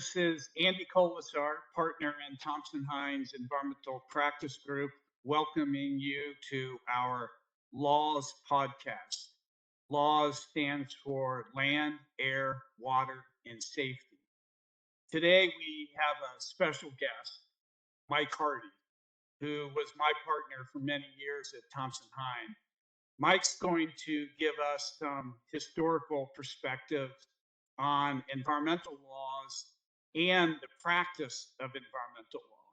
This is Andy Kolesar, partner in Thompson Hine's Environmental Practice Group, welcoming you to our L.A.W.S podcast. L.A.W.S stands for Land, Air, Water, and Safety. Today we have a special guest, Mike Hardy, who was my partner for many years at Thompson Hine. Mike's going to give us some historical perspective on environmental laws and the practice of environmental law.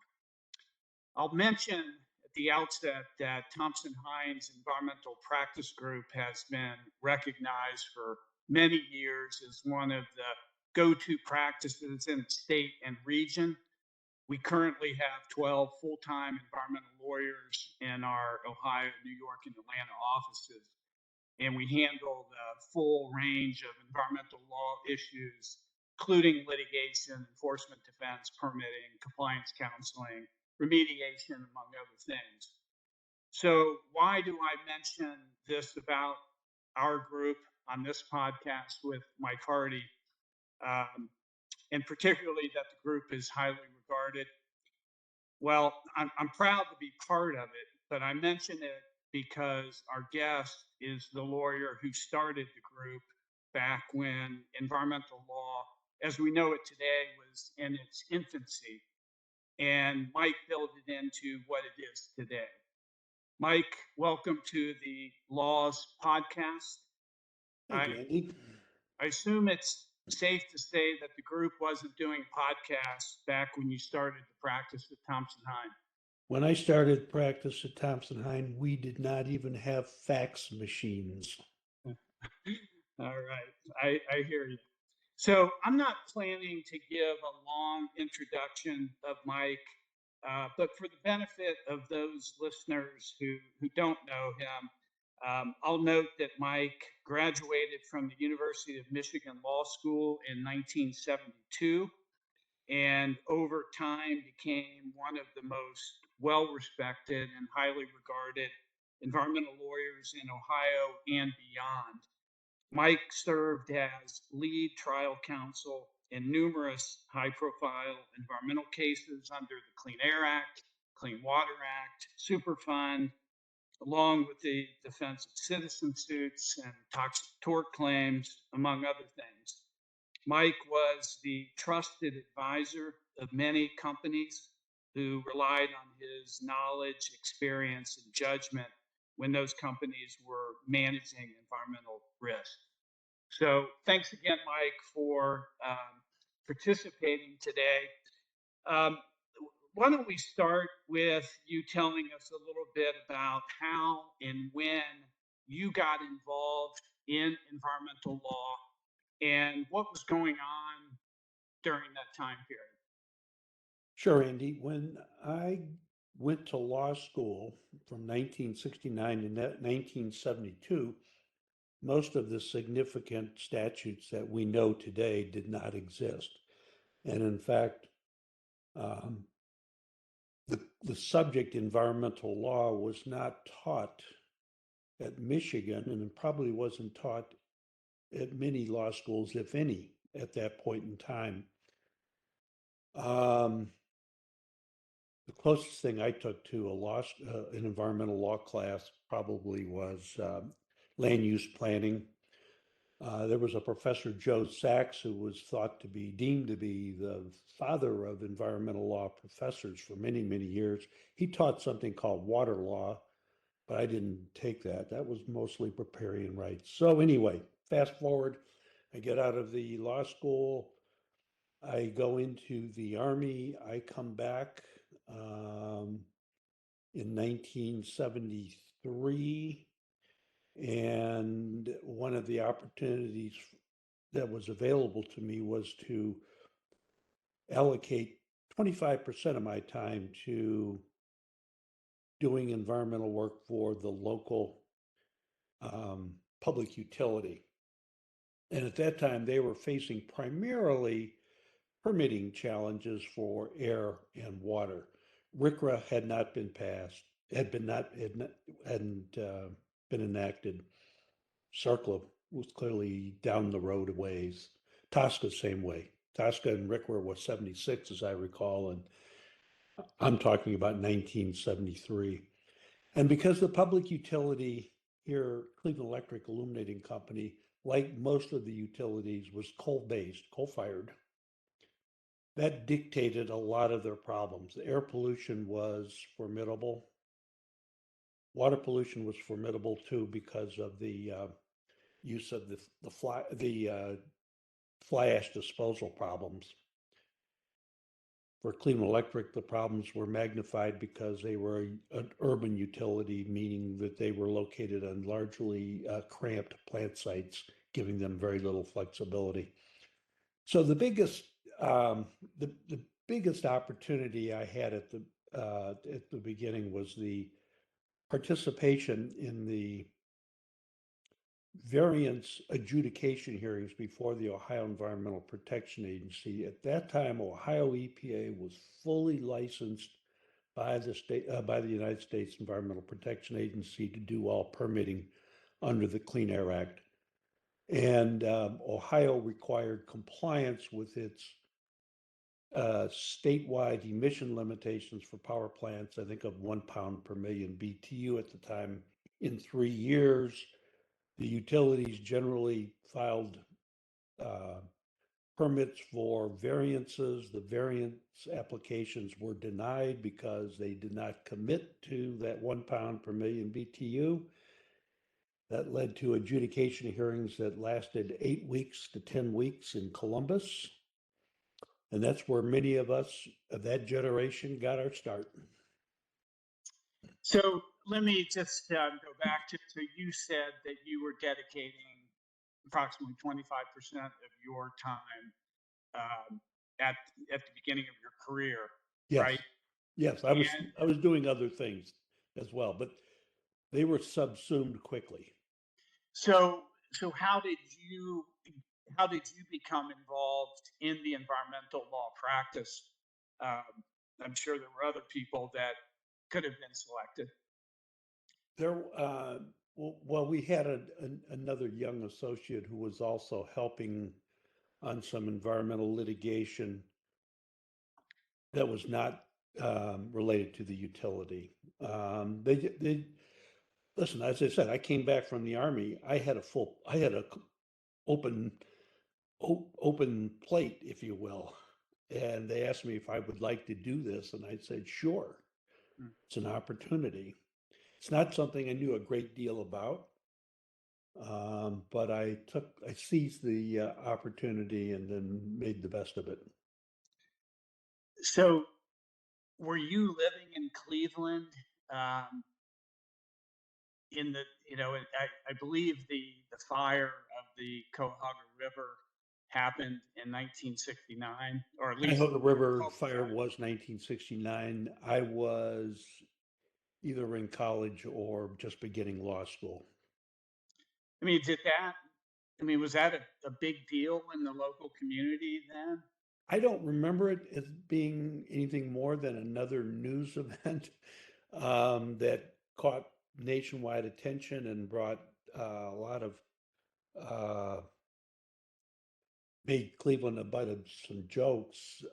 I'll mention at the outset that Thompson Hine's Environmental Practice Group has been recognized for many years as one of the go-to practices in the state and region. We currently have 12 full-time environmental lawyers in our Ohio, New York, and Atlanta offices, and we handle the full range of environmental law issues, including litigation, enforcement defense, permitting, compliance counseling, remediation, among other things. So why do I mention this about our group on this podcast with Mike Hardy, and particularly that the group is highly regarded? Well, I'm proud to be part of it, but I mention it because our guest is the lawyer who started the group back when environmental law, as we know it today, was in its infancy. And Mike built it into what it is today. Mike, welcome to the L.A.W.S podcast. Thank you, Andy. I assume it's safe to say that the group wasn't doing podcasts back when you started the practice at Thompson Hine. When I started practice at Thompson Hine, we did not even have fax machines. All right, I hear you. So I'm not planning to give a long introduction of Mike, but for the benefit of those listeners who don't know him, I'll note that Mike graduated from the University of Michigan Law School in 1972, and over time became one of the most well-respected and highly regarded environmental lawyers in Ohio and beyond. Mike served as lead trial counsel in numerous high-profile environmental cases under the Clean Air Act, Clean Water Act, Superfund, along with the defense of citizen suits and toxic tort claims, among other things. Mike was the trusted advisor of many companies who relied on his knowledge, experience, and judgment when those companies were managing environmental risk. So thanks again, Mike, for participating today. Why don't we start with you telling us a little bit about how and when you got involved in environmental law and what was going on during that time period? Sure, Andy. When I went to law school from 1969 to 1972, most of the significant statutes that we know today did not exist. And in fact, the subject environmental law was not taught at Michigan, and it probably wasn't taught at many law schools, if any, at that point in time. The closest thing I took to an environmental law class probably was land use planning. There was a professor, Joe Sachs, who was thought to be deemed to be the father of environmental law professors for many, many years. He taught something called water law, but I didn't take that. That was mostly riparian rights. So anyway, fast forward, I get out of the law school. I go into the Army. I come back in 1973. And one of the opportunities that was available to me was to allocate 25% of my time to doing environmental work for the local public utility. And at that time, they were facing primarily permitting challenges for air and water. RCRA had not been passed, hadn't been enacted. CERCLA was clearly down the road a ways. TSCA, same way. Tosca and RCRA was 76, as I recall, and I'm talking about 1973. And because the public utility here, Cleveland Electric Illuminating Company, like most of the utilities, was coal-based, coal-fired, that dictated a lot of their problems. The air pollution was formidable. Water pollution was formidable too because of the use of the fly ash disposal problems. For Cleveland Electric, the problems were magnified because they were an urban utility, meaning that they were located on largely cramped plant sites, giving them very little flexibility. So the biggest opportunity I had at the beginning was the participation in the variance adjudication hearings before the Ohio Environmental Protection Agency. At that time, Ohio EPA was fully licensed by the United States Environmental Protection Agency to do all permitting under the Clean Air Act. And Ohio required compliance with its statewide emission limitations for power plants, I think of 1 pound per million BTU at the time, in 3 years. The utilities generally filed permits for variances. The variance applications were denied because they did not commit to that 1 pound per million BTU. That led to adjudication hearings that lasted 8 weeks to 10 weeks in Columbus. And that's where many of us of that generation got our start. So let me just go back to, so you said that you were dedicating approximately 25% of your time at the beginning of your career, Yes. right? Yes, I was doing other things as well, but they were subsumed quickly. So how did you become involved in the environmental law practice? I'm sure there were other people that could have been selected. Well, we had another young associate who was also helping on some environmental litigation that was not related to the utility. They listen, as I said, I came back from the Army. I had a open plate, if you will. And they asked me if I would like to do this, and I said, sure. It's an opportunity. It's not something I knew a great deal about, but I seized the opportunity and then made the best of it. So were you living in Cleveland in the, I believe the fire of the Cuyahoga River happened in 1969, or at least Cuyahoga River fire was 1969. I was either in college or just beginning law school. I mean, was that a big deal in the local community then? I don't remember it as being anything more than another news event that caught nationwide attention and brought a lot of made Cleveland a butt of some jokes.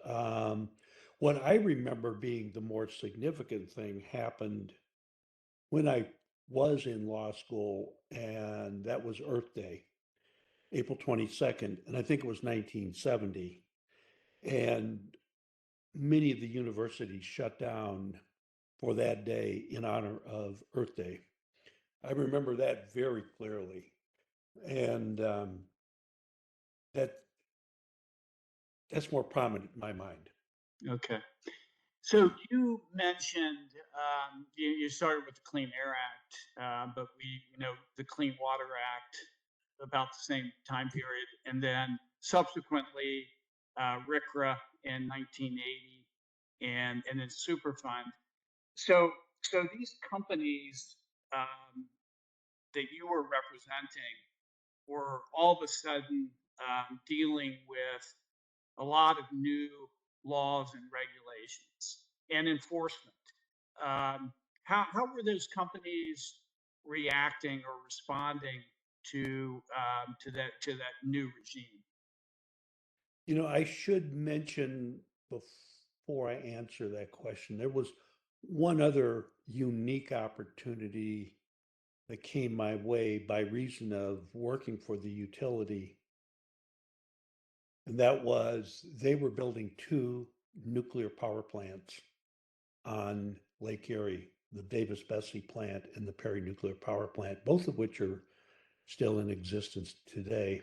What I remember being the more significant thing happened when I was in law school, and that was Earth Day, April 22nd, and I think it was 1970. And many of the universities shut down for that day in honor of Earth Day. I remember that very clearly. And that's more prominent in my mind. Okay. So you mentioned you started with the Clean Air Act, but the Clean Water Act about the same time period, and then subsequently RCRA in 1980, and then Superfund. So these companies that you were representing were all of a sudden dealing with a lot of new laws and regulations and enforcement. How were those companies reacting or responding to that new regime? I should mention before I answer that question, there was one other unique opportunity that came my way by reason of working for the utility. And that was they were building two nuclear power plants on Lake Erie, the Davis-Besse plant and the Perry Nuclear Power Plant, both of which are still in existence today.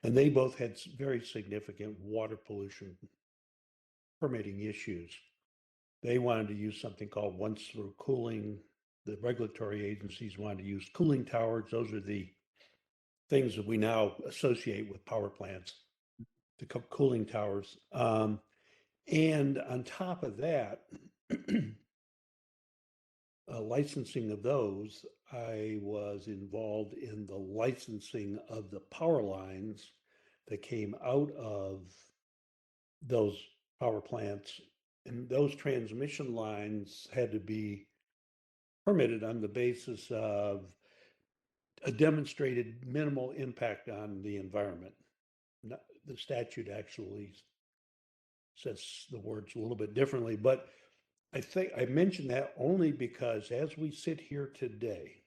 And they both had very significant water pollution permitting issues. They wanted to use something called once-through cooling. The regulatory agencies wanted to use cooling towers. Those are the things that we now associate with power plants, the cooling towers. And on top of that, licensing of those, I was involved in the licensing of the power lines that came out of those power plants. And those transmission lines had to be permitted on the basis of a demonstrated minimal impact on the environment. The statute actually says the words a little bit differently, but I think I mention that only because as we sit here today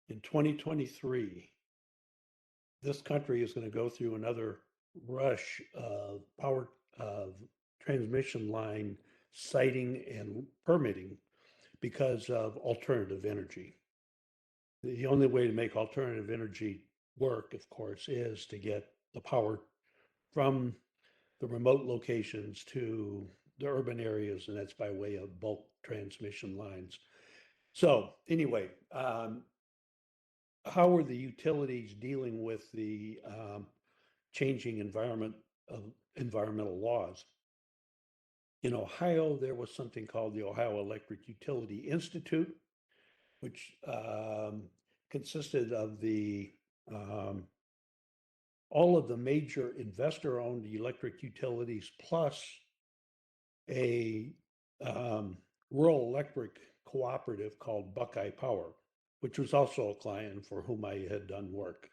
in 2023, this country is going to go through another rush of power of transmission line siting and permitting because of alternative energy. The only way to make alternative energy work, of course, is to get the power from the remote locations to the urban areas, and that's by way of bulk transmission lines. So anyway, how are the utilities dealing with the changing environment of environmental laws? In Ohio, there was something called the Ohio Electric Utility Institute, which consisted of all of the major investor-owned electric utilities plus a rural electric cooperative called Buckeye Power, which was also a client for whom I had done work.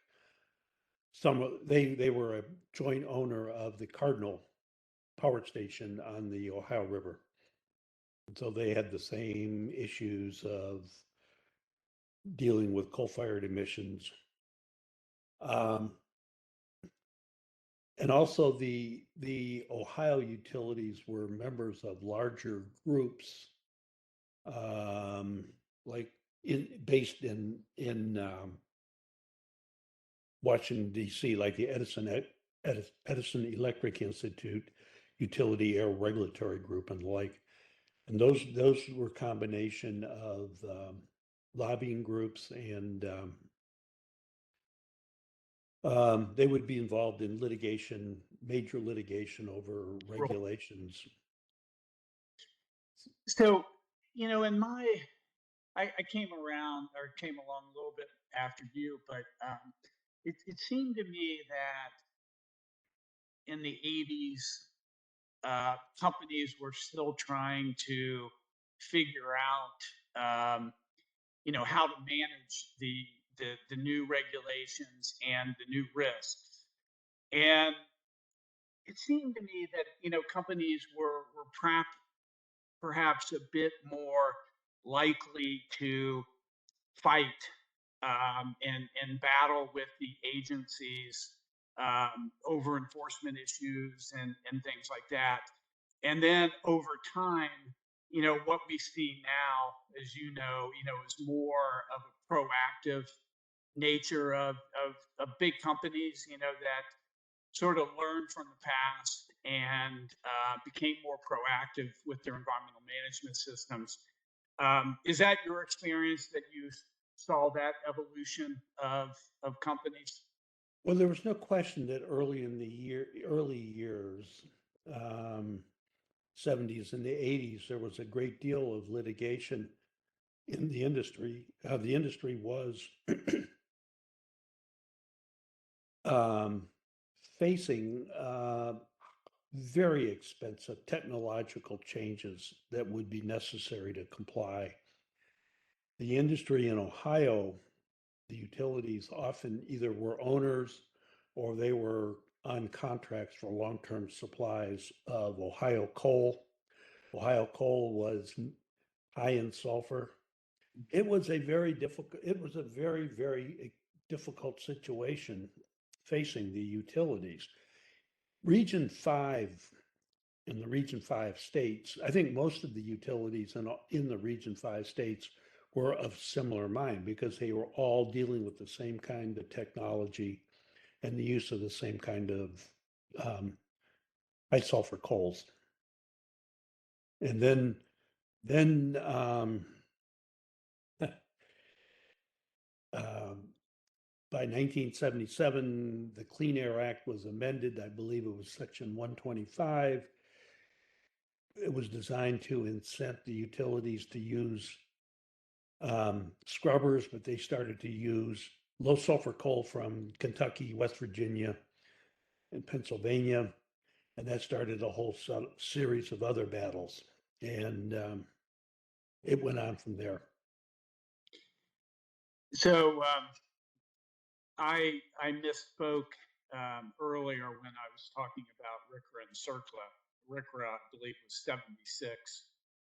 They were a joint owner of the Cardinal Power Station on the Ohio River. And so they had the same issues of dealing with coal-fired emissions. And also the Ohio utilities were members of larger groups, like based in Washington D.C., like the Edison Electric Institute, Utility Air Regulatory Group, and the like. And those were a combination of lobbying groups, and they would be involved in litigation, major litigation over regulations. So, in I came around or came along a little bit after you, but it seemed to me that in the 80s, companies were still trying to figure out, how to manage the new regulations and the new risks. And it seemed to me that companies were perhaps a bit more likely to fight and battle with the agencies over enforcement issues and things like that. And then over time, what we see now, as is more of a proactive nature of big companies, that sort of learned from the past and became more proactive with their environmental management systems. Is that your experience, that you saw that evolution of companies? Well, there was no question that early years, 70s and the 80s, there was a great deal of litigation in the industry. The industry was facing very expensive technological changes that would be necessary to comply. The industry in Ohio, the utilities often either were owners or they were on contracts for long-term supplies of Ohio coal. Ohio coal was high in sulfur. It was a very very difficult situation facing the utilities. Region 5 in the Region 5 states, I think most of the utilities in the Region 5 states were of similar mind because they were all dealing with the same kind of technology and the use of the same kind of high sulfur coals. And then by 1977, the Clean Air Act was amended. I believe it was Section 125. It was designed to incent the utilities to use scrubbers, but they started to use low sulfur coal from Kentucky, West Virginia, and Pennsylvania. And that started a whole series of other battles. And it went on from there. So I misspoke earlier when I was talking about RCRA and CERCLA. RCRA, I believe, was 76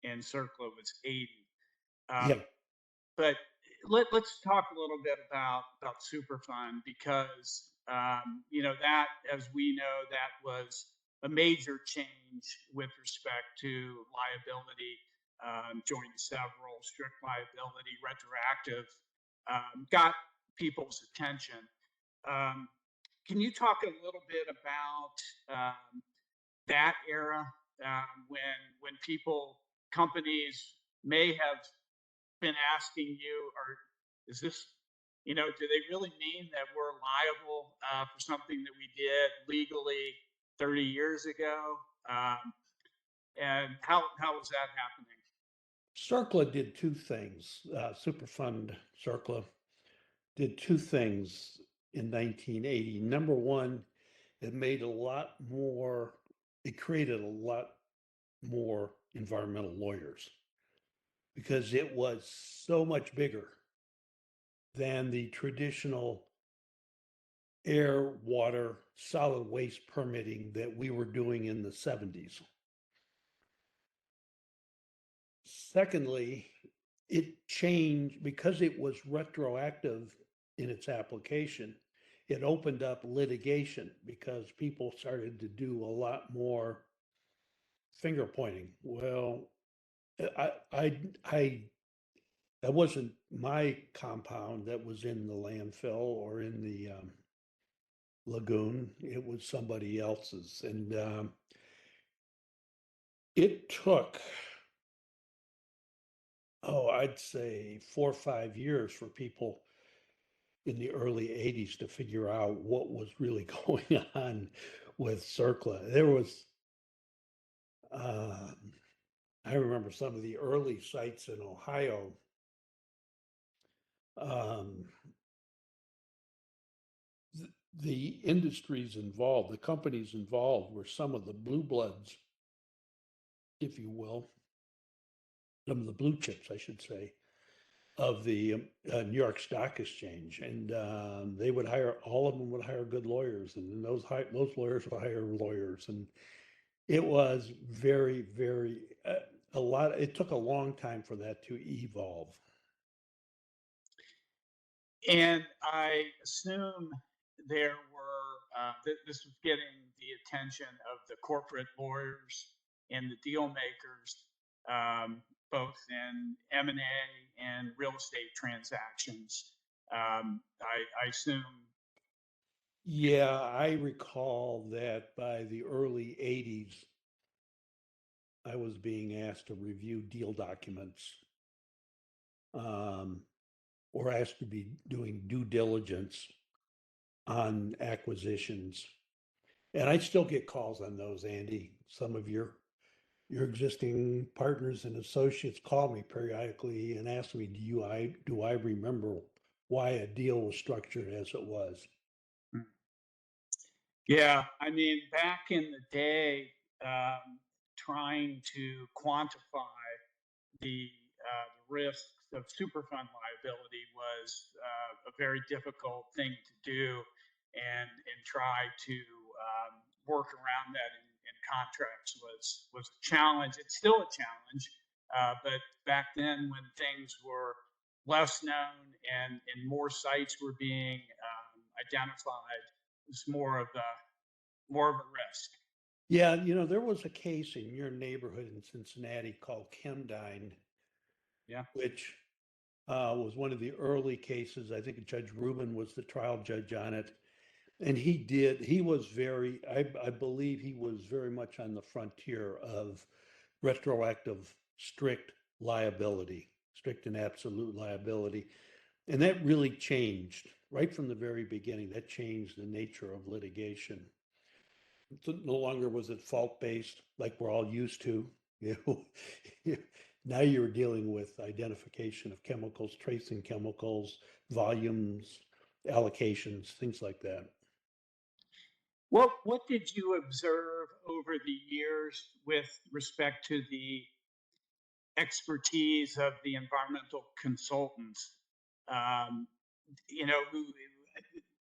and CERCLA was 80. Yeah. But let's talk a little bit about Superfund because you know that, as we know, that was a major change with respect to liability, joint and several, strict liability, retroactive, got people's attention. Can you talk a little bit about that era when people, companies may have been asking you, or is this, you know, do they really mean that we're liable for something that we did legally 30 years ago? And how was that happening? CERCLA did two things. Superfund CERCLA did two things in 1980. Number one, it made a lot more, it created a lot more environmental lawyers because it was so much bigger than the traditional air, water, solid waste permitting that we were doing in the 70s. Secondly, it changed because it was retroactive in its application. It opened up litigation because people started to do a lot more finger pointing. Well, I that wasn't my compound that was in the landfill or in the lagoon. It was somebody else's, and it took, I'd say 4 or 5 years for people in the early 80s to figure out what was really going on with CERCLA. There was, I remember some of the early sites in Ohio. The industries involved, the companies involved were some of the blue bloods, if you will, some of the blue chips, I should say, of the New York Stock Exchange, and they would hire, all of them would hire good lawyers, and those lawyers would hire lawyers, and it was very a lot. It took a long time for that to evolve. And I assume there were, this was getting the attention of the corporate lawyers and the deal makers, both in M&A and real estate transactions. I assume. Yeah, I recall that by the early 80s, I was being asked to review deal documents, or asked to be doing due diligence on acquisitions. And I still get calls on those, Andy. Some of your existing partners and associates call me periodically and ask me, do I remember why a deal was structured as it was? Yeah, I mean, back in the day, trying to quantify the risks of Superfund liability was a very difficult thing to do. and try to work around that in contracts was a challenge. It's still a challenge, but back then when things were less known and more sites were being identified, it was more of a risk. Yeah, there was a case in your neighborhood in Cincinnati called Chemdyne, Yeah. which was one of the early cases. I think Judge Rubin was the trial judge on it. And he was I believe he was very much on the frontier of retroactive strict liability, strict and absolute liability. And that really changed right from the very beginning. That changed the nature of litigation. No longer was it fault-based like we're all used to. You know, now you're dealing with identification of chemicals, tracing chemicals, volumes, allocations, things like that. What did you observe over the years with respect to the expertise of the environmental consultants? Um, who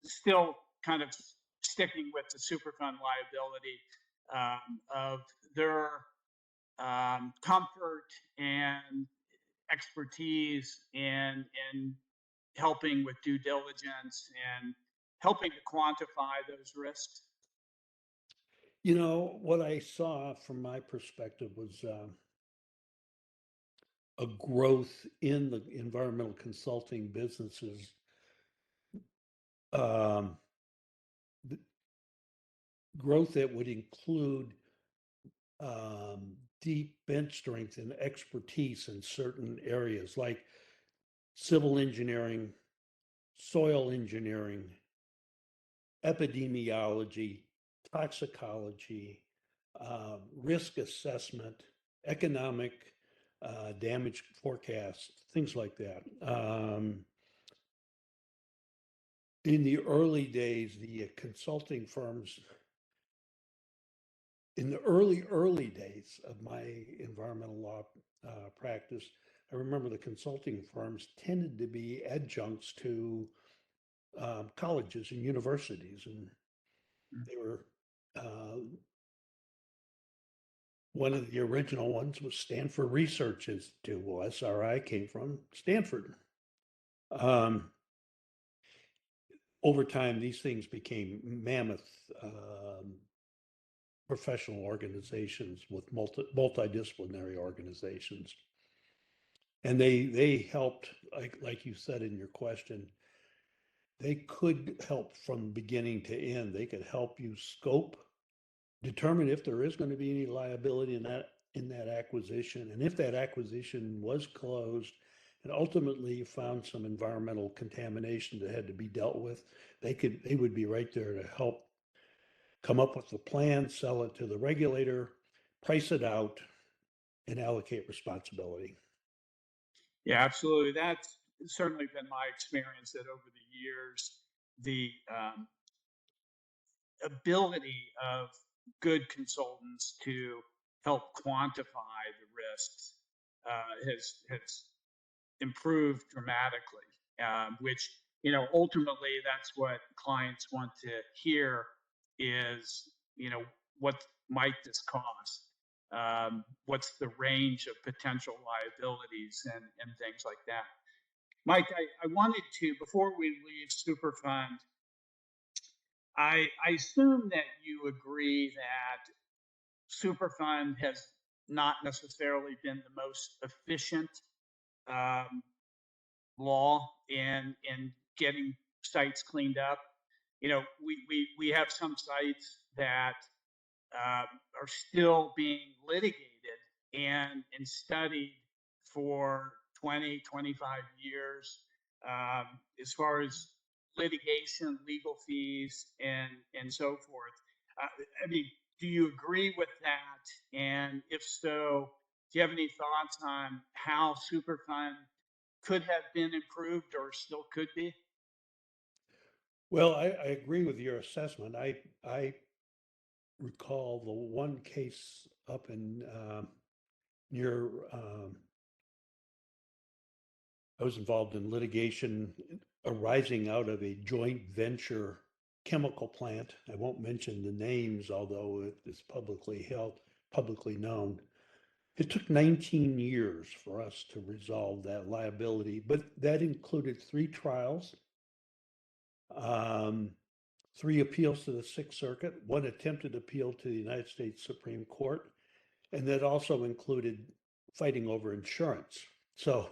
still kind of sticking with the Superfund liability of their comfort and expertise in helping with due diligence and helping to quantify those risks? What I saw from my perspective was a growth in the environmental consulting businesses, um, growth that would include deep bench strength and expertise in certain areas like civil engineering, soil engineering, epidemiology, toxicology, risk assessment, economic damage forecasts, things like that. In the early days, the consulting firms, in the early days of my environmental law practice, I remember the consulting firms tended to be adjuncts to colleges and universities, and they were one of the original ones was Stanford Research Institute. Well, SRI came from Stanford. Over time, these things became mammoth professional organizations with multidisciplinary organizations. And they helped, like you said in your question, they could help from beginning to end. They could help you scope, determine if there is going to be any liability in that acquisition, and if that acquisition was closed, and ultimately you found some environmental contamination that had to be dealt with, they would be right there to help come up with the plan, sell it to the regulator, price it out, and allocate responsibility. Yeah, absolutely. That's certainly been my experience that over the years, the ability of good consultants to help quantify the risks has improved dramatically, which, ultimately that's what clients want to hear is, what might this cost? What's the range of potential liabilities and things like that? Mike, I wanted to, before we leave Superfund, I assume that you agree that Superfund has not necessarily been the most efficient um, law in getting sites cleaned up. We have some sites that are still being litigated and studied for 20, 25 years, as far as litigation, legal fees, and so forth. I mean, do you agree with that? And if so, do you have any thoughts on how Superfund could have been improved or still could be? Well, I agree with your assessment. I recall the one case up in near. I was involved in litigation arising out of a joint venture chemical plant. I won't mention the names, although it is publicly held, publicly known. It took 19 years for us to resolve that liability, but that included 3 trials, 3 appeals to the Sixth Circuit, 1 attempted appeal to the United States Supreme Court, and that also included fighting over insurance. So,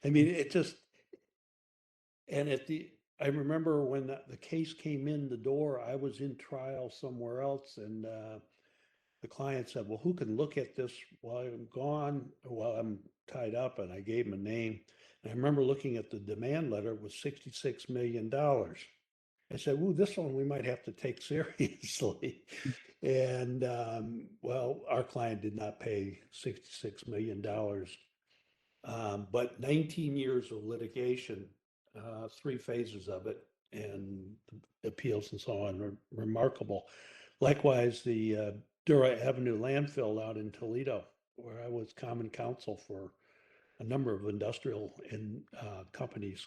I mean, it just, and I remember when the case came in the door, I was in trial somewhere else, and the client said, well, who can look at this while I'm gone, or while I'm tied up? And I gave him a name. And I remember looking at the demand letter, it was $66 million. I said, ooh, this one we might have to take seriously. And well, our client did not pay $66 million. But 19 years of litigation, 3 phases of it, and appeals and so on are remarkable. Likewise, the Dura Avenue landfill out in Toledo, where I was common counsel for a number of industrial and companies.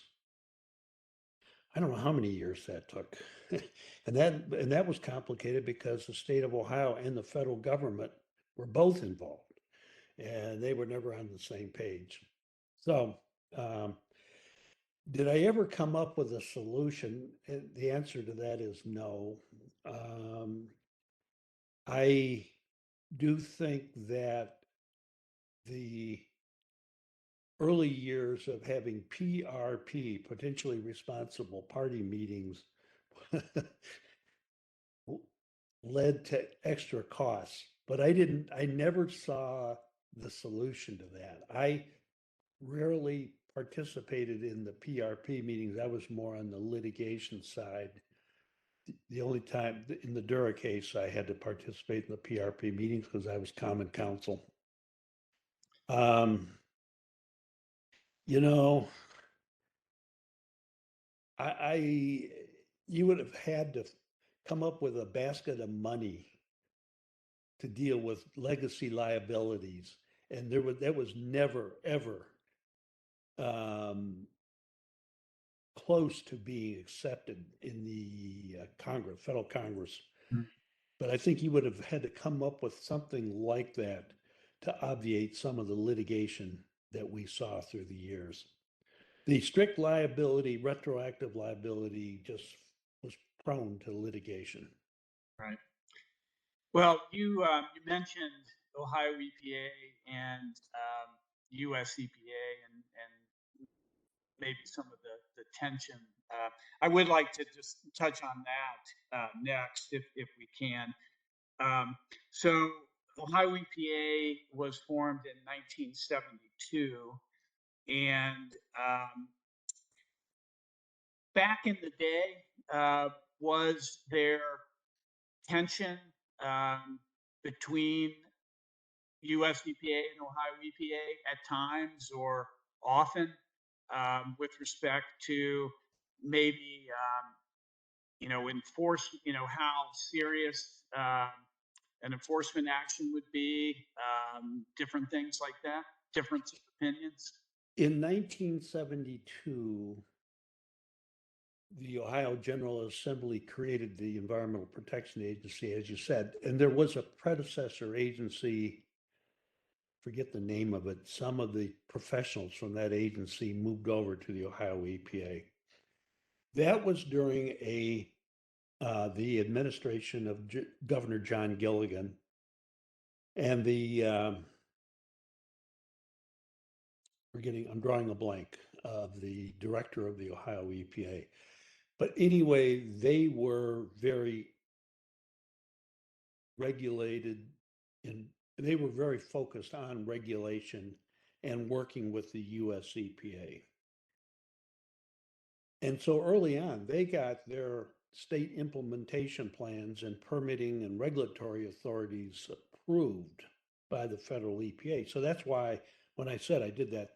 I don't know how many years that took. And that was complicated because the state of Ohio and the federal government were both involved, and they were never on the same page. So, did I ever come up with a solution? And the answer to that is no. I do think that the early years of having PRP, potentially responsible party meetings, led to extra costs, but I never saw the solution to that. I rarely participated in the PRP meetings. I was more on the litigation side. The only time in the Dura case I had to participate in the PRP meetings because I was common counsel. You know, I you would have had to come up with a basket of money to deal with legacy liabilities, and that was never ever close to being accepted in the federal Congress. But I think you would have had to come up with something like that to obviate some of the litigation that we saw through the years. The strict liability, retroactive liability, just was prone to litigation. Right. Well, you mentioned Ohio EPA and US EPA and maybe some of the tension. I would like to just touch on that next, if we can. So Ohio EPA was formed in 1972, and back in the day, was there tension between US EPA and Ohio EPA at times or often with respect to maybe enforce how serious an enforcement action would be, different things like that, difference of opinions? In 1972, the Ohio General Assembly created the Environmental Protection Agency, as you said, and there was a predecessor agency, forget the name of it. Some of the professionals from that agency moved over to the Ohio EPA. That was during the administration of Governor John Gilligan, and I'm drawing a blank of the director of the Ohio EPA. But anyway, they were very regulated and they were very focused on regulation and working with the US EPA. And so early on, they got their state implementation plans and permitting and regulatory authorities approved by the federal EPA. So that's why when I said I did that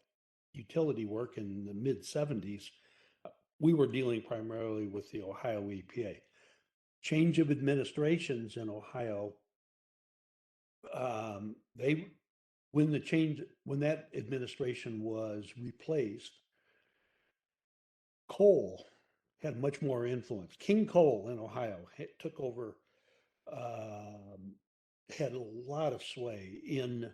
utility work in the mid 70s, we were dealing primarily with the Ohio EPA. Change of administrations in Ohio, when that administration was replaced, coal had much more influence. King Coal in Ohio took over, had a lot of sway in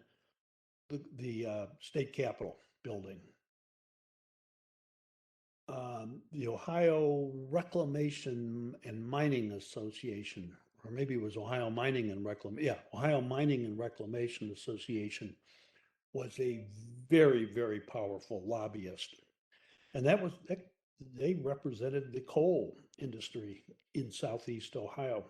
the state capitol building. The Ohio Reclamation and Mining Association, or maybe it was Ohio Mining and Ohio Mining and Reclamation Association was a very, very powerful lobbyist. And they represented the coal industry in Southeast Ohio.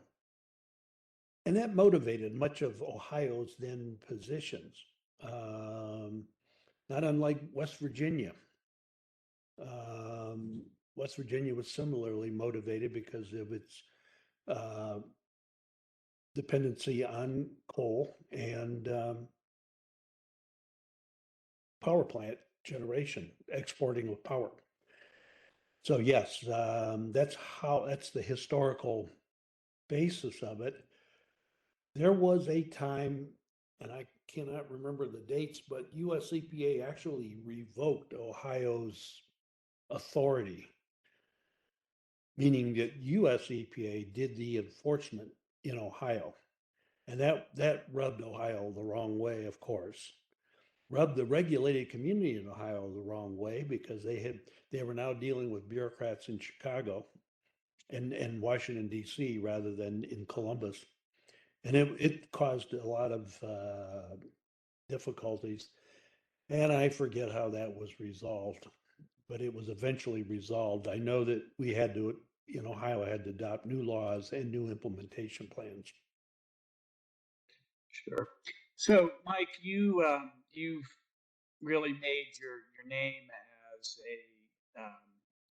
And that motivated much of Ohio's then positions, not unlike West Virginia. West Virginia was similarly motivated because of its dependency on coal and power plant generation, exporting of power. So yes, that's the historical basis of it. There was a time, and I cannot remember the dates, but US EPA actually revoked Ohio's authority, meaning that US EPA did the enforcement in Ohio. And that rubbed Ohio the wrong way, of course. Rubbed the regulated community in Ohio the wrong way because they were now dealing with bureaucrats in Chicago and Washington, D.C. rather than in Columbus. And it caused a lot of difficulties. And I forget how that was resolved, but it was eventually resolved. I know that we had to, in Ohio, had to adopt new laws and new implementation plans. Sure. So, Mike, you've really made your name as a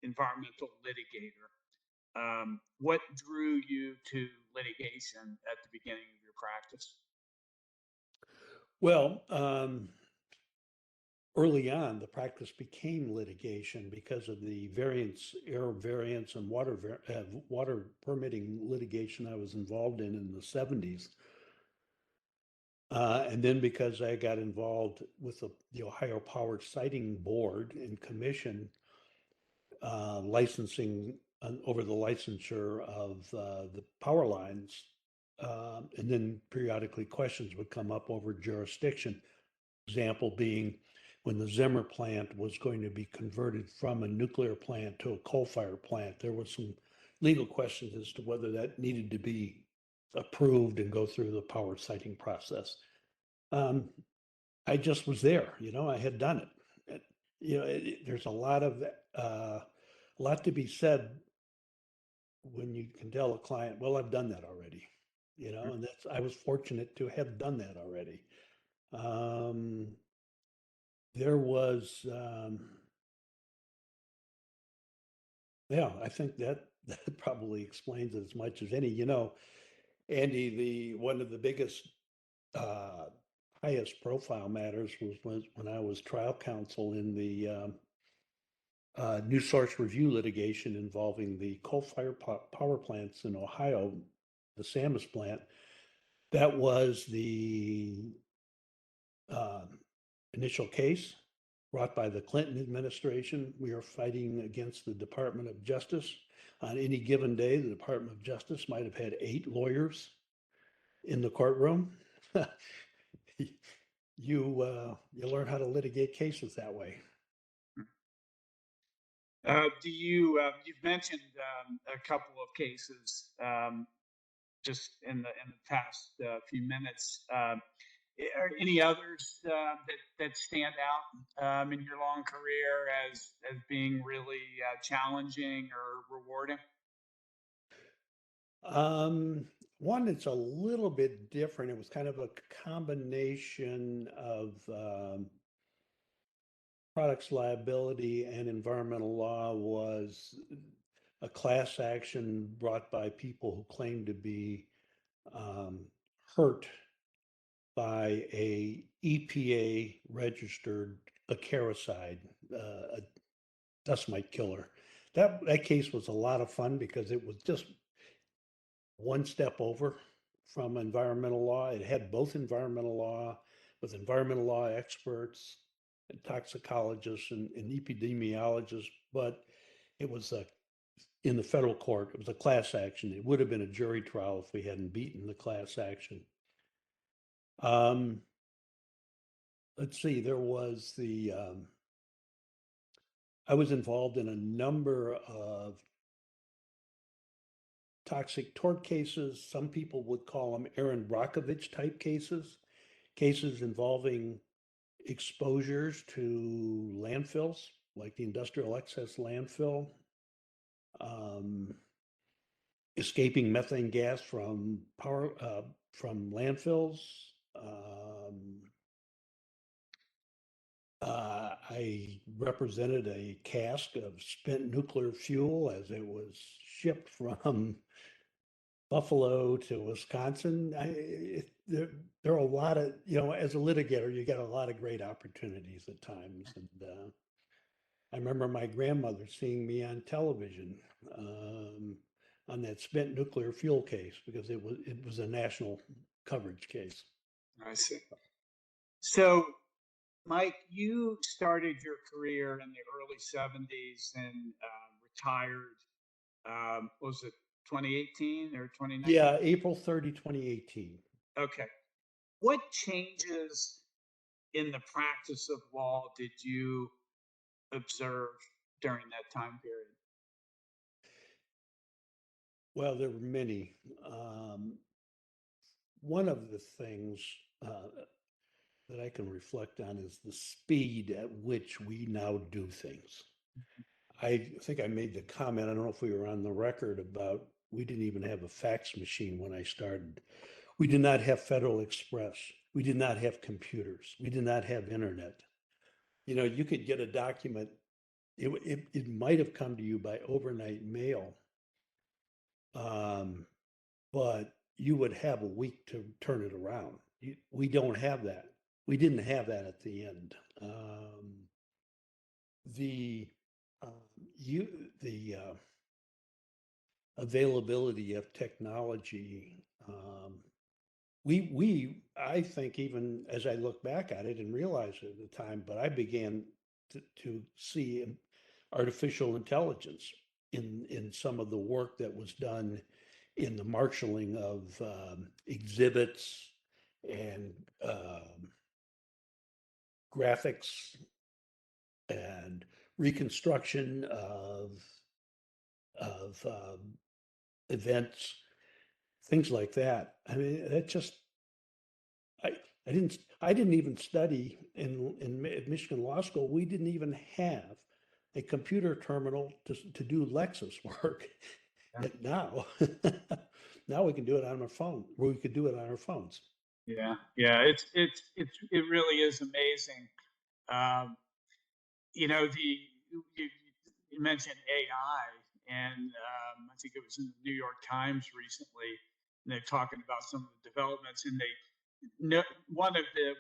environmental litigator. What drew you to litigation at the beginning of your practice? Well, early on, the practice became litigation because of the air variance and water permitting litigation I was involved in the 70s. And then because I got involved with the Ohio Power Siting Board and Commission, licensing over the licensure of the power lines, and then periodically questions would come up over jurisdiction. Example being when the Zimmer plant was going to be converted from a nuclear plant to a coal-fired plant, there was some legal questions as to whether that needed to be approved and go through the power siting process. I just was there, I had done it. There's a lot to be said when you can tell a client, well, I've done that already, and I was fortunate to have done that already. There was, I think that probably explains it as much as any. Andy, one of the biggest, highest profile matters was when I was trial counsel in the new source review litigation involving the coal-fired power plants in Ohio, the Samus plant. That was the initial case brought by the Clinton administration. We are fighting against the Department of Justice. On any given day, the Department of Justice might have had 8 lawyers in the courtroom. You learn how to litigate cases that way. You've mentioned a couple of cases just in the past few minutes. Are any others that stand out in your long career as being really challenging or rewarding? One that's a little bit different. It was kind of a combination of products liability and environmental law. Was a class action brought by people who claimed to be hurt by a EPA registered acaricide, a dust mite killer. That case was a lot of fun because it was just one step over from environmental law. It had both environmental law with environmental law experts and toxicologists and epidemiologists, but it was in the federal court. It was a class action. It would have been a jury trial if we hadn't beaten the class action. Let's see, there was I was involved in a number of toxic tort cases. Some people would call them Aaron Brockovich type cases involving exposures to landfills, like the industrial excess landfill, escaping methane gas from from landfills. I represented a cask of spent nuclear fuel as it was shipped from Buffalo to Wisconsin. There are a lot of, as a litigator, you get a lot of great opportunities at times. And I remember my grandmother seeing me on television on that spent nuclear fuel case because it was a national coverage case. I see. So, Mike, you started your career in the early 70s and retired, was it 2018 or 2019? Yeah, April 30, 2018. Okay. What changes in the practice of law did you observe during that time period? Well, there were many. One of the things that I can reflect on is the speed at which we now do things. I think I made the comment, I don't know if we were on the record, about we didn't even have a fax machine when I started. We did not have Federal Express. We did not have computers. We did not have internet. You could get a document, it might have come to you by overnight mail, but you would have a week to turn it around. We don't have that. We didn't have that at the end. The availability of technology. I think, even as I look back at it and realize it at the time, but I began to see artificial intelligence in some of the work that was done in the marshaling of exhibits and graphics and reconstruction of events, things like that. I mean, that just I didn't even study at Michigan Law School. We didn't even have a computer terminal to do Lexis work. Yeah. And now we can do it on our phone. We could do it on our phones. Yeah, it really is amazing. You mentioned AI, and I think it was in the New York Times recently, and they're talking about some of the developments. And one of the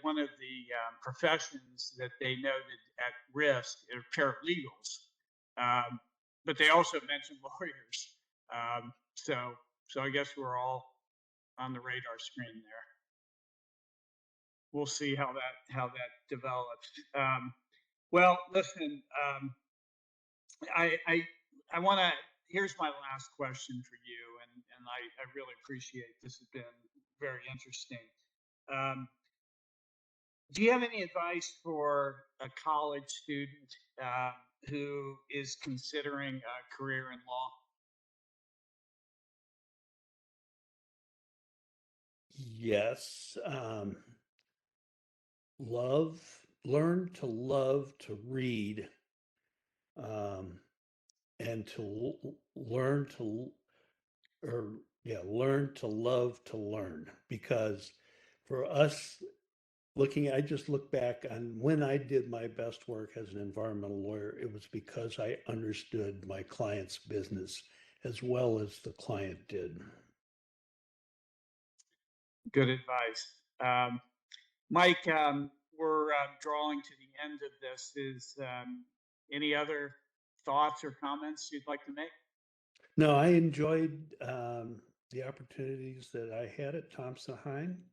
professions that they noted at risk are paralegals, but they also mentioned lawyers. So I guess we're all on the radar screen there. We'll see how that develops. Well, listen, I want to. Here's my last question for you, and I really appreciate this. Has been very interesting. Do you have any advice for a college student who is considering a career in law? Yes. Learn to love to read, and to learn to love to learn. Because for us, I just look back on when I did my best work as an environmental lawyer, it was because I understood my client's business as well as the client did. Good advice. Mike, we're drawing to the end of this. Is any other thoughts or comments you'd like to make? No, I enjoyed the opportunities that I had at Thompson Hine.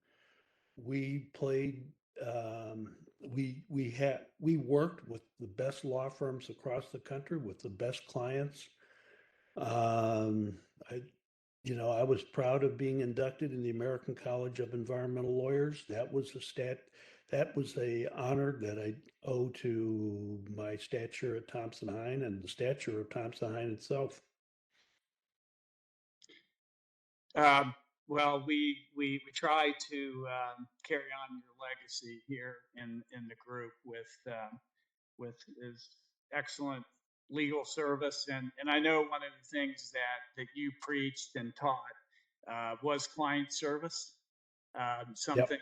We played, we worked with the best law firms across the country, with the best clients. Um, I, I was proud of being inducted in the American College of Environmental Lawyers. That was a honor that I owe to my stature at Thompson Hine and the stature of Thompson Hine itself. Um, well, we try to carry on your legacy here in the group with his excellent legal service, and I know one of the things that you preached and taught was client service, Yep. something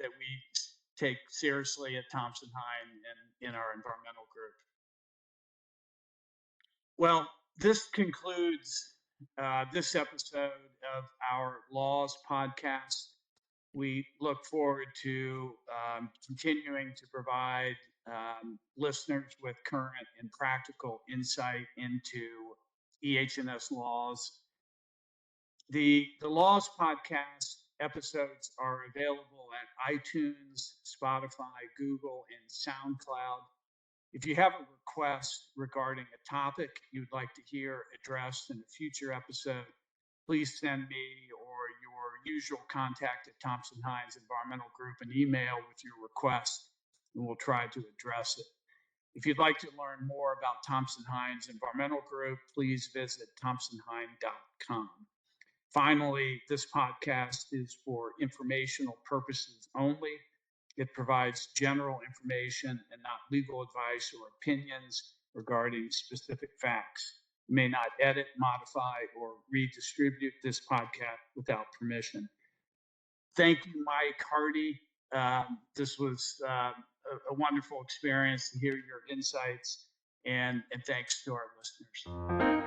that we take seriously at Thompson Hine and in our environmental group. Well, this concludes this episode of our Laws podcast. We look forward to continuing to provide listeners with current and practical insight into EH&S laws. The Laws podcast episodes are available at iTunes, Spotify, Google, and SoundCloud. If you have a request regarding a topic you'd like to hear addressed in a future episode, please send me or your usual contact at Thompson Hine's Environmental Group an email with your request, and we'll try to address it. If you'd like to learn more about Thompson Hine's Environmental Group, please visit thompsonhine.com. Finally, this podcast is for informational purposes only. It provides general information and not legal advice or opinions regarding specific facts. You may not edit, modify, or redistribute this podcast without permission. Thank you, Mike Hardy. This was a wonderful experience to hear your insights, and thanks to our listeners.